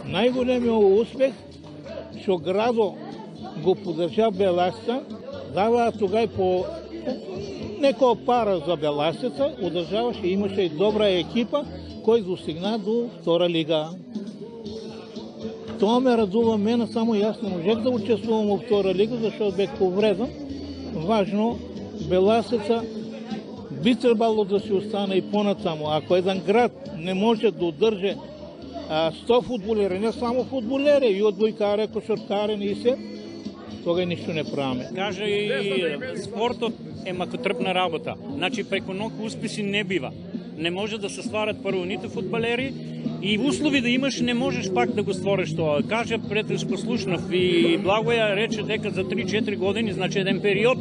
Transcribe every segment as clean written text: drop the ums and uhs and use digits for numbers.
Најголемиот успех што градо го поддржа Беласица, дава тогава по некоја пара за Беласица, одржаваше, имаше и добра екипа кој достигна до втора лига. Тоа ме радува мене, само јас не можех да учествувам во втора лига, зашто бех повреден. Важно, Беласица би требало да се остане и понатаму. Ако еден град не може да одрже 100 фудбалери, не само фудбалери, и одбојкари, кошаркари, и се, тога ништо не правиме. Каже и спортот е макотрпна работа. Значи преку ног успеси не бива. Не може да се стварат прво нито фудбалери и услови да имаш не можеш пак да го створиш тоа. Каже претеш послушнав и Благоја рече дека за 3-4 години, значи еден период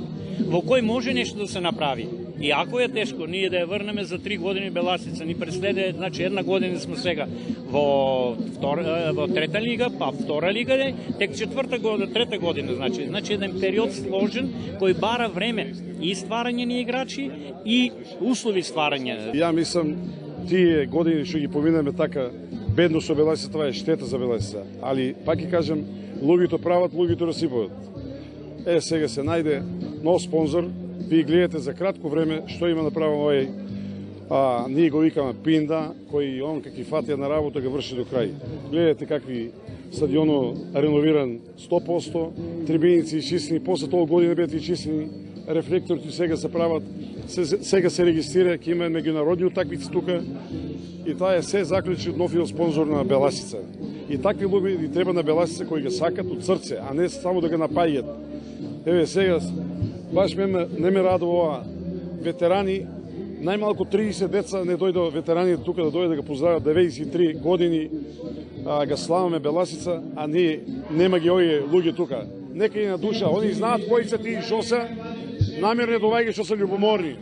во кој може нешто да се направи. И ако е тешко, ние да ја врнеме за 3 години Беласица, ни преследе, значи една година сме сега во трета лига, па втора лига, тек трета година, значи еден период сложен кој бара време и стварање на играчи и услови стварање. Ја мислам, тие години што ги поминеме така бедно со Беласица, това е штета за Беласица. Али, пак ќе кажем, луѓето прават, луѓето расипуваат. Сега се најде нов спонзор, ви гледате за кратко време што има направено овој, ние го викаме Пинда, кој он какви фати на работа го врши до крај. Гледате какви стадионо реновиран 100%, трибиници изчистени, после толку години беа изчистени, рефлекторите сега се прават, сега се регистрира, ќе има меѓународни утакмици тука и тоа е се заклучи од новиот спонзор на Беласица. И такви луѓе треба на Беласица кои ги сакат од срце, а не само да го напаѓат. Еве сега баш не ме радува ветерани, најмалку 30 деца не дојдо ветерани тука да дојде да го поздрават 93 години, га славаме Беласица, а ние нема ги овие луѓе тука. Нека и на душа, они знаат кои се тие што се, намерно доваѓаат што се љубоморни.